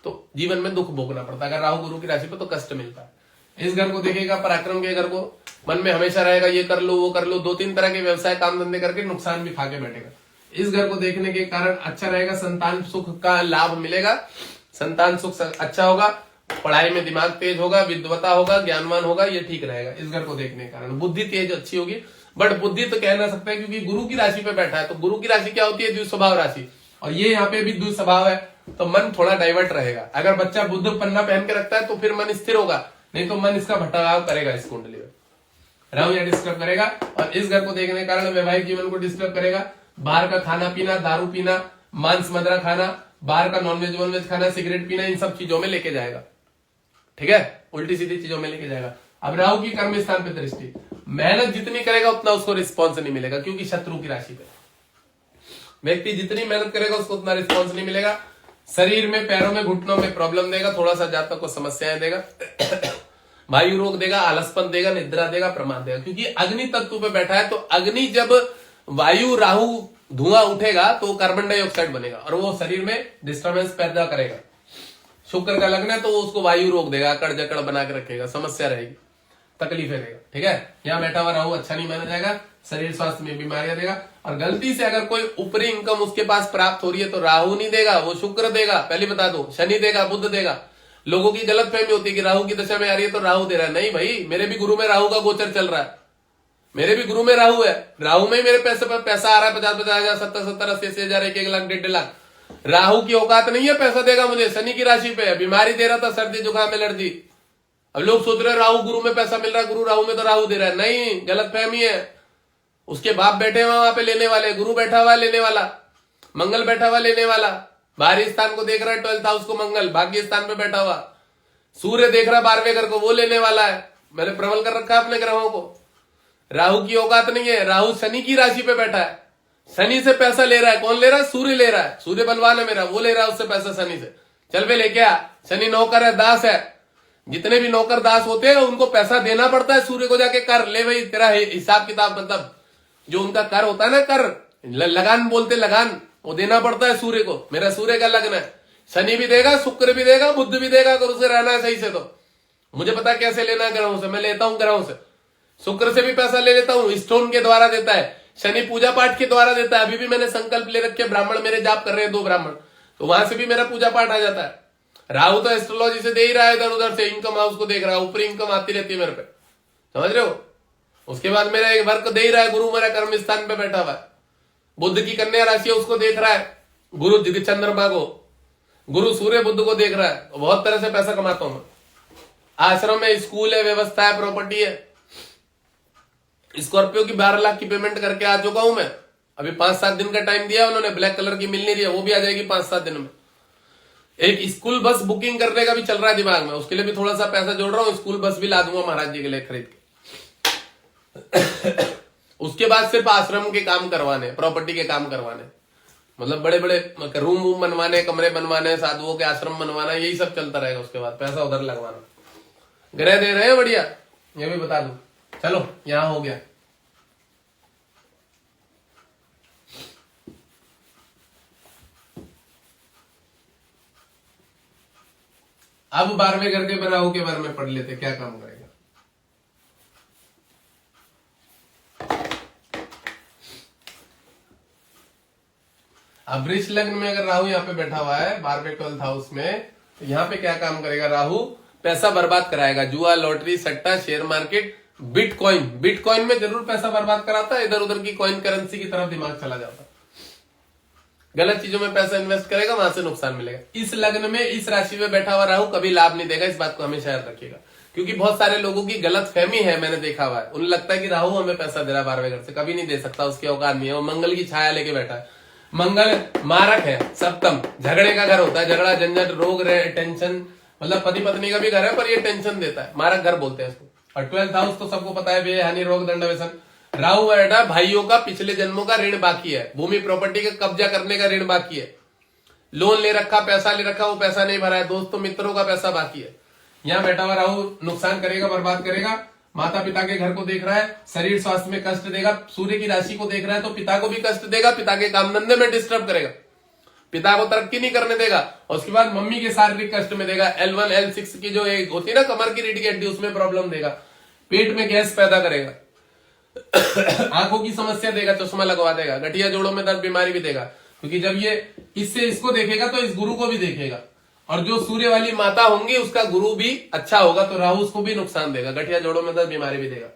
तो जीवन में दुख भोगना पड़ता है। अगर राहु गुरु की राशि पे तो कष्ट मिलता है। इस घर को देखेगा, पराक्रम के घर को, मन में हमेशा रहेगा ये कर लो वो कर लो, 2-3 तरह के व्यवसाय काम धंधे करके नुकसान भी खा के बैठेगा। इस घर को देखने के कारण अच्छा रहेगा, संतान सुख का लाभ मिलेगा, संतान सुख अच्छा होगा, पढ़ाई में दिमाग तेज होगा, विद्वता होगा, ज्ञानवान होगा, ये ठीक रहेगा। इस घर को देखने के कारण बुद्धि तेज अच्छी होगी, बट बुद्धि तो कह ना सकता है क्योंकि गुरु की राशि पे बैठा है। तो गुरु की राशि क्या होती है? द्विस्वभाव राशि, और ये यहाँ पे भी द्विस्वभाव है, तो मन थोड़ा डाइवर्ट रहेगा। अगर बच्चा बुद्ध पन्ना पहन के रखता है तो फिर मन स्थिर होगा, नहीं तो मन इसका भटकाव करेगा। इस कुंडली में राहु यहाँ डिस्टर्ब करेगा, और इस घर को देखने के कारण वैवाहिक जीवन को डिस्टर्ब करेगा। बाहर का खाना पीना, दारू पीना, मांस मदरा खाना, बाहर का नॉनवेज वॉनवेज खाना, सिगरेट पीना, इन सब चीजों में लेके जाएगा, ठीक है, उल्टी सीधी चीजों में लेके जाएगा। अब राहु की कर्म स्थान पे दृष्टि, मेहनत जितनी करेगा उतना उसको रिस्पॉन्स नहीं मिलेगा, क्योंकि शत्रु की राशि पे व्यक्ति जितनी मेहनत करेगा उसको उतना रिस्पॉन्स नहीं मिलेगा। शरीर में, पैरों में, घुटनों में प्रॉब्लम देगा, थोड़ा सा जातक को समस्याएं देगा, वायु रोग देगा, आलसपन देगा, निद्रा देगा, प्रमाद देगा, क्योंकि अग्नि तत्व पे बैठा है। तो अग्नि जब वायु राहु धुआं उठेगा तो कार्बन डाइऑक्साइड बनेगा और वो शरीर में डिस्टर्बेंस पैदा करेगा। शुक्र का लग्न है तो वो उसको वायु रोक देगा, अकड़ जकड़ बना के रखेगा, समस्या रहेगी, तकलीफें देगा, ठीक है। यहाँ बैठा हुआ राहु अच्छा नहीं माना जाएगा, शरीर स्वास्थ्य में बीमारियां देगा। और गलती से अगर कोई ऊपरी इनकम उसके पास प्राप्त हो रही है तो राहु नहीं देगा, वो शुक्र देगा, पहले बता दो, शनि देगा, बुध देगा। लोगों की गलत फहमी होती है कि राहु की दशा में आ रही है तो राहु दे रहा है। नहीं भाई, मेरे भी गुरु में राहु का गोचर चल रहा है, मेरे भी गुरु में राहु है, राहु में ही मेरे पैसे पर पैसा आ रहा है, 50-50 हजार, 70-70, 80-80 हजार, 1-1 लाख, 1.5 लाख। राहु की औकात नहीं है पैसा देगा मुझे, शनि की राशि पे है, बीमारी दे रहा था, सर्दी जुकाम एलर्जी। अब लोग सोच रहे राहु गुरु में पैसा मिल रहा है, गुरु राहु में तो राहु दे रहा है। नहीं, गलत फहमी है। उसके बाप बैठे हुए वहां पे लेने वाले, गुरु बैठा हुआ लेने वाला, मंगल बैठा हुआ लेने वाला, बाहरी स्थान को देख रहा है 12th हाउस को मंगल, भाग्य स्थान पे बैठा हुआ, सूर्य देख रहा 12वें घर को, वो लेने वाला है। मैंने प्रबल कर रखा है अपने ग्रहों को। राहु की औकात नहीं है, राहु शनि की राशि पे बैठा है, शनि से पैसा ले रहा है। कौन ले रहा है? सूर्य ले रहा है, सूर्य बलवान है मेरा, वो ले रहा है उससे पैसा शनि से। चल बे लेके आ, शनि नौकर है, दास है, जितने भी नौकर दास होते हैं उनको पैसा देना पड़ता है सूर्य को, जाके कर ले भाई, तेरा हिसाब किताब, मतलब जो उनका कर होता है ना, कर लगान बोलते, लगान, वो देना पड़ता है सूर्य को। मेरा सूर्य का लग्न है, शनि भी देगा, शुक्र भी देगा, बुध भी देगा, अगर उसे रहना है सही से तो। मुझे पता है कैसे लेना है ग्रहों से, मैं लेता हूं ग्रहों से, शुक्र से भी पैसा ले लेता हूं, स्टोन के द्वारा देता है, शनि पूजा पाठ के द्वारा देता है। अभी भी मैंने संकल्प ले रखे, ब्राह्मण मेरे जाप कर रहे हैं 2 ब्राह्मण, तो वहां से भी मेरा पूजा पाठ आ जाता है। राहु तो एस्ट्रोलॉजी से दे ही रहा है, इधर उधर से इनकम हाउस को देख रहा है, ऊपरी इनकम आती रहती है मेरे पे, समझ रहे हो। उसके बाद मेरा एक वर्क दे ही रहा है, गुरु मेरा कर्म स्थान पे बैठा हुआ है, बुध की कन्या राशि है, उसको देख रहा है गुरु चंद्रमा को, गुरु सूर्य बुध को देख रहा है। बहुत तरह से पैसा कमाता हूं मैं। आश्रम है, स्कूल है, व्यवस्था है, प्रॉपर्टी है। स्कॉर्पियो की 12 लाख की पेमेंट करके आ चुका हूं मैं। अभी 5-7 दिन का टाइम दिया उन्होंने, ब्लैक कलर की मिल नहीं रही है, वो भी आ जाएगी 5-7 दिन में। एक स्कूल बस बुकिंग करने का भी चल रहा है दिमाग में, उसके लिए भी थोड़ा सा पैसा जोड़ रहा हूँ। स्कूल बस भी ला दूंगा महाराज जी के लिए खरीद के। उसके बाद सिर्फ आश्रम के काम करवाने, प्रॉपर्टी के काम करवाने, मतलब बड़े बड़े रूम वूम बनवाने, कमरे बनवाने, साधुओं के आश्रम बनवाना, यही सब चलता रहेगा। उसके बाद पैसा उधर लगवाना। ग्रह दे रहे हैं बढ़िया, ये भी बता दूं। चलो यहां हो गया। अब 12वें घर के राहु के बारे में पढ़ लेते, क्या काम करेगा। अब वृष लग्न में अगर राहु यहाँ पे बैठा हुआ है 12वें 12th हाउस में, तो यहाँ पे क्या काम करेगा राहु? पैसा बर्बाद कराएगा। जुआ, लॉटरी, सट्टा, शेयर मार्केट, बिटकॉइन। बिटकॉइन में जरूर पैसा बर्बाद कराता है, इधर उधर की कॉइन करेंसी की तरफ दिमाग चला जाता है। गलत चीजों में पैसा इन्वेस्ट करेगा, वहां से नुकसान मिलेगा। इस लग्न में इस राशि में बैठा हुआ राहु कभी लाभ नहीं देगा, इस बात को हमेशा याद रखिएगा। क्योंकि बहुत सारे लोगों की गलत फहमी है, मैंने देखा हुआ है। उन्हें लगता है कि राहु हमें पैसा दे रहा है 12वें घर से, कभी नहीं दे सकता, उसके औकात नहीं है। वो मंगल की छाया लेके बैठा है। मंगल मारक है, सप्तम, झगड़े का घर होता है। झगड़ा, झंझट, रोग, टेंशन, मतलब पति पत्नी का भी घर है पर ये टेंशन देता है, मारक घर बोलते हैं इसको। और 12th हाउस तो सबको पता है, व्यय, हानि, रोग, दंड, व्यसन। राहु बैठा भाइयों का पिछले जन्मों का ऋण बाकी है, भूमि प्रॉपर्टी का कब्जा करने का ऋण बाकी है, लोन ले रखा, पैसा ले रखा, वो पैसा नहीं भरा है, दोस्तों मित्रों का पैसा बाकी है। यहाँ बैठा हुआ राहु नुकसान करेगा, बर्बाद करेगा। माता पिता के घर को देख रहा है, शरीर स्वास्थ्य में कष्ट देगा। सूर्य की राशि को देख रहा है तो पिता को भी कष्ट देगा, पिता के काम धंधे में डिस्टर्ब करेगा, पिता को तरक्की नहीं करने देगा। और उसके बाद मम्मी के शारीरिक कष्ट में देगा। L1 L6 की जो एक होती है ना कमर की रीढ़ की हड्डी, उसमें प्रॉब्लम देगा। पेट में गैस पैदा करेगा। आंखों की समस्या देगा, चश्मा लगवा देगा। गठिया जोड़ों में दर्द बीमारी भी देगा, क्योंकि जब ये इससे इसको देखेगा तो इस गुरु को भी देखेगा। और जो सूर्य वाली माता होंगी उसका गुरु भी अच्छा होगा, तो राहु उसको भी नुकसान देगा, गठिया जोड़ों में दर्द बीमारी भी देगा।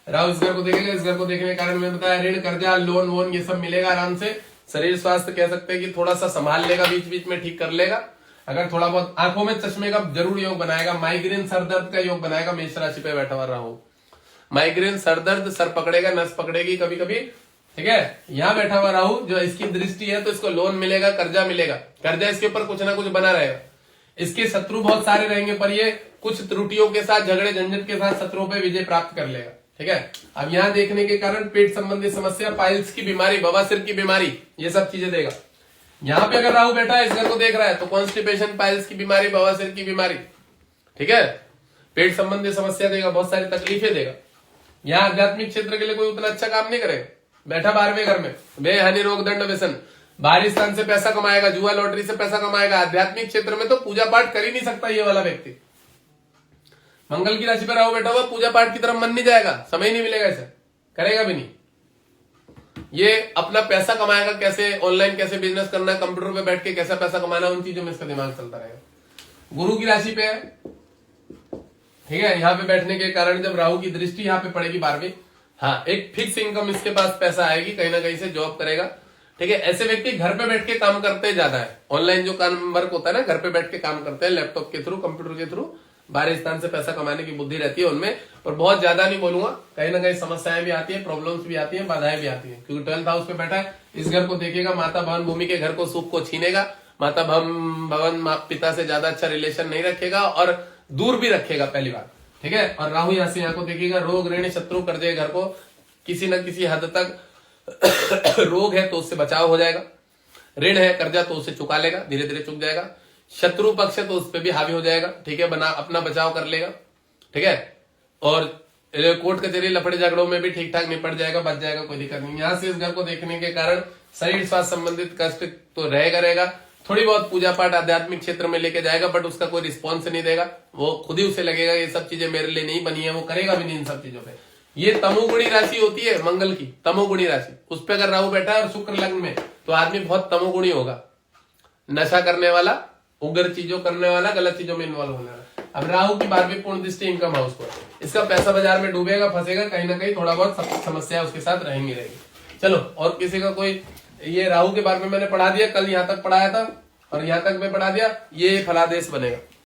राहु इस घर को देखेगा, इस घर को देखने के कारण मैंने बताया ऋण, कर्जा, लोन वोन ये सब मिलेगा आराम से। शरीर स्वास्थ्य कह सकते हैं कि थोड़ा सा संभाल लेगा, बीच बीच में ठीक कर लेगा। अगर थोड़ा बहुत आंखों में चश्मे का जरूर योग बनाएगा। माइग्रेन, सर दर्द का योग बनाएगा। मेष राशि पे बैठा हुआ राहु, माइग्रेन, सर दर्द, सर पकड़ेगा, नस पकड़ेगी कभी कभी, ठीक है। यहाँ बैठा हुआ राहु जो इसकी दृष्टि है तो इसको लोन मिलेगा, कर्जा मिलेगा। कर्जा इसके ऊपर कुछ ना कुछ बना रहेगा। इसके शत्रु बहुत सारे रहेंगे, पर ये कुछ त्रुटियों के साथ, झगड़े झंझट के साथ शत्रुओं पे विजय प्राप्त कर लेगा, ठीक है। अब यहाँ देखने के कारण पेट संबंधी समस्या, पाइल्स की बीमारी, बवासीर की बीमारी, ये सब चीजें देगा। यहाँ पे अगर राहु बैठा है, इस घर को देख रहा है, तो कॉन्स्टिपेशन, पाइल्स की बीमारी, बवासीर की बीमारी, ठीक है, पेट संबंधी समस्या देगा, बहुत सारी तकलीफें देगा। यहाँ आध्यात्मिक क्षेत्र के लिए कोई उतना अच्छा काम नहीं करेगा। बैठा 12वें घर में, व्यय, हानि, रोग, दंड, व्यसन, बाहरी स्थान से पैसा कमाएगा, जुआ लॉटरी से पैसा कमाएगा। आध्यात्मिक क्षेत्र में तो पूजा पाठ कर ही नहीं सकता ये वाला व्यक्ति। मंगल की राशि पर राहु बैठा हुआ, पूजा पाठ की तरफ मन नहीं जाएगा, समय नहीं मिलेगा, ऐसा करेगा भी नहीं। ये अपना पैसा कमाएगा, कैसे ऑनलाइन कैसे बिजनेस करना है, कंप्यूटर पे बैठ के कैसा पैसा कमाना, उन चीजों में इसका दिमाग चलता रहेगा। गुरु की राशि पे है, ठीक है। यहाँ पे बैठने के कारण जब राहु की दृष्टि यहाँ पे पड़ेगी 12वीं, हाँ, एक फिक्स इनकम इसके पास पैसा आएगी, कहीं ना कहीं से जॉब करेगा, ठीक है। ऐसे व्यक्ति घर पे बैठ के काम करते ज्यादा है। ऑनलाइन जो काम वर्क होता है ना, घर पे बैठ के काम करते हैं, लैपटॉप के थ्रू, कंप्यूटर के थ्रू, बाहरी स्थान से पैसा कमाने की बुद्धि रहती है उनमें। और बहुत ज्यादा नहीं बोलूंगा, कहीं ना कहीं समस्याएं भी आती है, प्रॉब्लम्स भी आती है, बाधाएं भी आती है, क्योंकि 12th हाउस पे बैठा है। इस घर को देखेगा, माता भवन भूमि के घर को, सुख को छीनेगा। माता भवन पिता से ज्यादा अच्छा रिलेशन नहीं रखेगा और दूर भी रखेगा, पहली बात, ठीक है। और राहु यहाँ से यहाँ को देखेगा, रोग, ऋण, शत्रु, कर्जे, घर को किसी न किसी हद तक रोग है तो उससे बचाव हो जाएगा, ऋण है, कर्जा तो उससे चुका लेगा, धीरे धीरे चुक जाएगा, शत्रु पक्ष है तो उस पर भी हावी हो जाएगा, ठीक है, अपना बचाव कर लेगा, ठीक है। और कोर्ट कचहरी, लफड़े झगड़ों में भी ठीक ठाक निपट जाएगा, बच जाएगा, कोई दिक्कत नहीं। यहाँ से इस घर को देखने के कारण शरीर स्वास्थ्य संबंधित कष्ट तो रहेगा। थोड़ी बहुत पूजा पाठ आध्यात्मिक क्षेत्र में लेके जाएगा, बट उसका कोई रिस्पॉन्स नहीं देगा। वो खुद ही उसे लगेगा ये सब चीजें मेरे लिए नहीं बनी है, वो करेगा भी नहीं इन सब चीजों पे। ये तमोगुणी राशि होती है मंगल की, तमोगुणी राशि, उस पर अगर राहु बैठा है और शुक्र लग्न में, तो आदमी बहुत तमोगुणी होगा, नशा करने वाला, उग्र चीजों करने वाला, गलत चीजों में इन्वॉल्व होने वाला। अब राहु की 12वीं पूर्ण दृष्टि इनकम हाउस पर, इसका पैसा बाजार में डूबेगा, फंसेगा, कहीं ना कहीं थोड़ा बहुत समस्या उसके साथ रहेंगी। चलो, और किसी का कोई, ये राहु के बारे में मैंने पढ़ा दिया, कल यहां तक पढ़ाया था और यहां तक मैं पढ़ा दिया, ये फलादेश बनेगा।